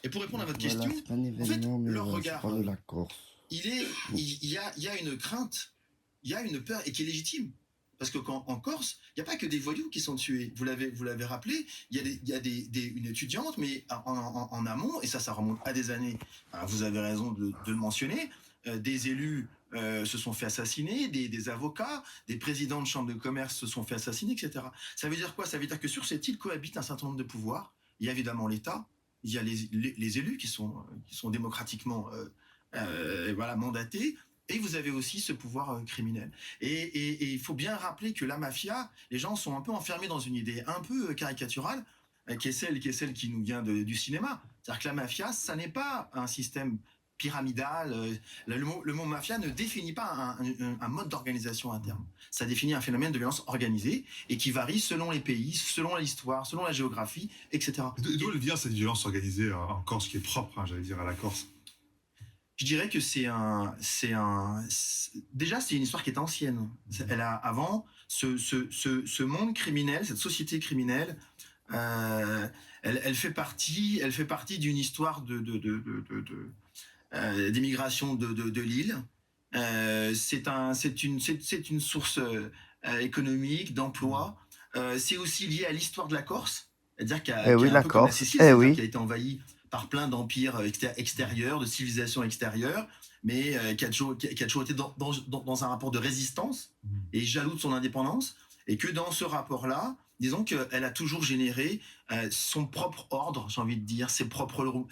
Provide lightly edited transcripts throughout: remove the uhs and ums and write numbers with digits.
Et pour répondre à votre Voilà, question, c'est pas un en fait, événement, mais leur je regard, parle de la Corse. il y a une crainte, il y a une peur et qui est légitime. Parce que en Corse, il n'y a pas que des voyous qui sont tués. Vous l'avez rappelé, il y a une étudiante, mais en amont, et ça remonte à des années, vous avez raison de le mentionner, des élus se sont fait assassiner, des avocats, des présidents de chambres de commerce se sont fait assassiner, etc. Ça veut dire quoi? Ça veut dire que sur cette île cohabitent un certain nombre de pouvoirs. Il y a évidemment l'État, il y a les élus qui sont démocratiquement voilà, mandatés, et vous avez aussi ce pouvoir criminel. Et il faut bien rappeler que la mafia, les gens sont un peu enfermés dans une idée un peu caricaturale, qui est celle qui nous vient du cinéma. C'est-à-dire que la mafia, ça n'est pas un système pyramidal. Le mot mafia ne définit pas un mode d'organisation interne. Ça définit un phénomène de violence organisée et qui varie selon les pays, selon l'histoire, selon la géographie, etc. D'où elle vient cette violence organisée en Corse qui est propre, j'allais dire, à la Corse? Je dirais que déjà c'est une histoire qui est ancienne. Elle a avant ce monde criminel, cette société criminelle, elle fait partie d'une histoire d'immigration de l'île. C'est une source économique, d'emploi. C'est aussi lié à l'histoire de la Corse, c'est-à-dire qu'il Eh y oui, a un la peu comme la Corse. Sicile, Eh c'est-à-dire oui. qui a été envahie par plein d'empires extérieurs, de civilisations extérieures, mais qui a toujours été dans un rapport de résistance et jaloux de son indépendance, et que dans ce rapport-là, disons qu'elle a toujours généré son propre ordre, j'ai envie de dire, ses propres lois,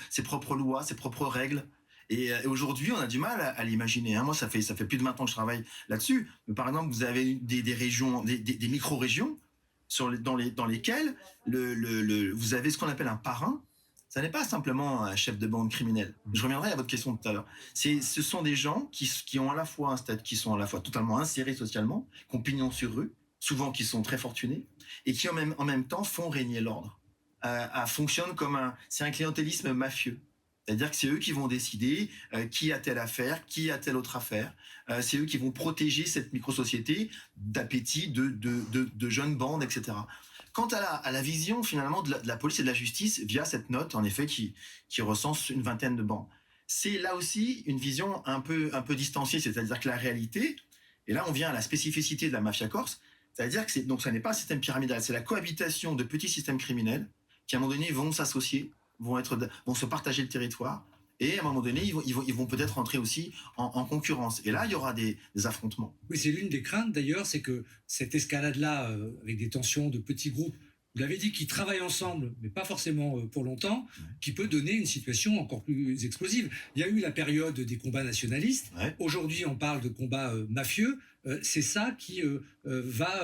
ses propres règles. Et aujourd'hui, on a du mal à l'imaginer. Moi, ça fait plus de 20 ans que je travaille là-dessus. Mais par exemple, vous avez des régions, des micro-régions dans lesquelles vous avez ce qu'on appelle un parrain. Ça n'est pas simplement un chef de bande criminelle. Je reviendrai à votre question tout à l'heure. Ce sont des gens qui ont à la fois un statut, qui sont à la fois totalement insérés socialement, qui ont pignon sur rue, souvent qui sont très fortunés, et qui en même temps font régner l'ordre. Fonctionnent c'est un clientélisme mafieux. C'est-à-dire que c'est eux qui vont décider qui a telle affaire, qui a telle autre affaire. C'est eux qui vont protéger cette micro-société d'appétit de jeunes bandes, etc. Quant à la vision finalement de la police et de la justice via cette note, en effet, qui recense une vingtaine de bandes, c'est là aussi une vision un peu distanciée, c'est-à-dire que la réalité, et là on vient à la spécificité de la mafia corse, c'est-à-dire que donc ça n'est pas un système pyramidal, c'est la cohabitation de petits systèmes criminels qui à un moment donné vont s'associer, vont se partager le territoire, et à un moment donné, ils vont peut-être entrer aussi en concurrence. Et là, il y aura des affrontements. Oui, c'est l'une des craintes d'ailleurs, c'est que cette escalade-là, avec des tensions de petits groupes, vous l'avez dit, qui travaillent ensemble, mais pas forcément pour longtemps, qui peut donner une situation encore plus explosive. Il y a eu la période des combats nationalistes. Ouais. Aujourd'hui, on parle de combats mafieux. C'est ça qui va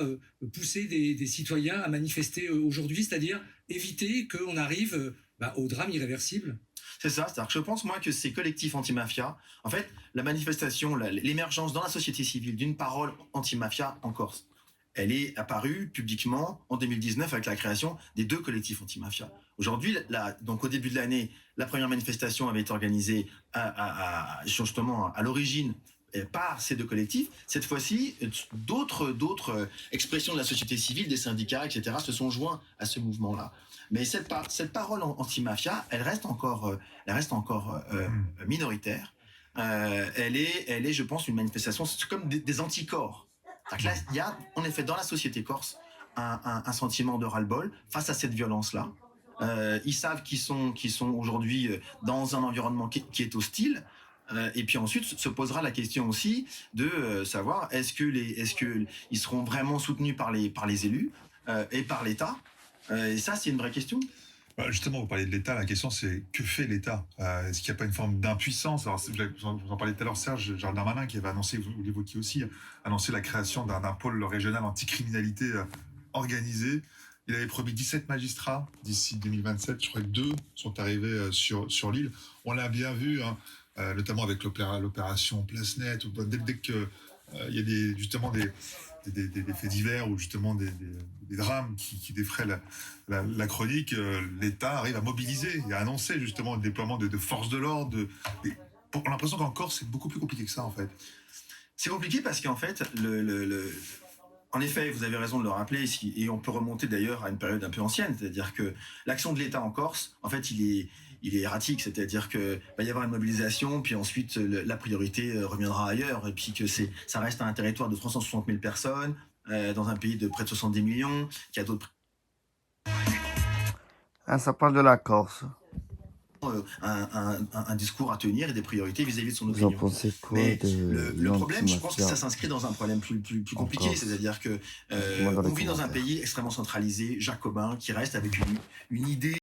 pousser des citoyens à manifester aujourd'hui, c'est-à-dire éviter qu'on arrive au drame irréversible. C'est ça, c'est-à-dire que je pense, moi, que ces collectifs anti-mafia, en fait, la manifestation, l'émergence dans la société civile d'une parole anti-mafia en Corse, elle est apparue publiquement en 2019 avec la création des 2 collectifs anti-mafia. Aujourd'hui, donc au début de l'année, la première manifestation avait été organisée justement à l'origine par ces 2 collectifs. Cette fois-ci, d'autres expressions de la société civile, des syndicats, etc., se sont joints à ce mouvement-là. Mais cette parole anti-mafia, elle reste encore minoritaire. Elle est, je pense, une manifestation, c'est comme des anticorps. Là, il y a, en effet, dans la société corse, un sentiment de ras-le-bol face à cette violence-là. Ils savent qu'ils sont aujourd'hui dans un environnement qui est hostile. Et puis ensuite se posera la question aussi de savoir est-ce que ils seront vraiment soutenus par les élus et par l'État. Et ça, c'est une vraie question. Justement, vous parlez de l'État, la question c'est que fait l'État? Est-ce qu'il n'y a pas une forme d'impuissance? Alors, vous en parliez tout à l'heure, Serge Darmanin, qui avait annoncé, vous l'évoquiez aussi, annoncé la création d'un pôle régional anticriminalité organisé. Il avait promis 17 magistrats d'ici 2027. Je crois que 2 sont arrivés sur l'île. On l'a bien vu, hein, notamment avec l'opération Place Net, dès que il y a justement des faits divers ou justement des drames qui défraient la chronique, l'État arrive à mobiliser et à annoncer justement le déploiement de forces de l'ordre. On a l'impression qu'en Corse, c'est beaucoup plus compliqué que ça, en fait. C'est compliqué parce qu'en fait, en effet, vous avez raison de le rappeler, et on peut remonter d'ailleurs à une période un peu ancienne, c'est-à-dire que l'action de l'État en Corse, en fait, il il est erratique, c'est-à-dire qu'il va y avoir une mobilisation, puis ensuite la priorité reviendra ailleurs, et puis que ça reste un territoire de 360 000 personnes, dans un pays de près de 70 millions, qui a d'autres Ah, ça parle de la Corse. un discours à tenir et des priorités vis-à-vis de son Vous en opinion. pensez quoi Mais de le problème, je pense que ça l'antimafia s'inscrit dans un problème plus en compliqué, Corse? c'est-à-dire que Dites-moi dans les on vit dans un commentaires. pays extrêmement centralisé, jacobin, qui reste avec une idée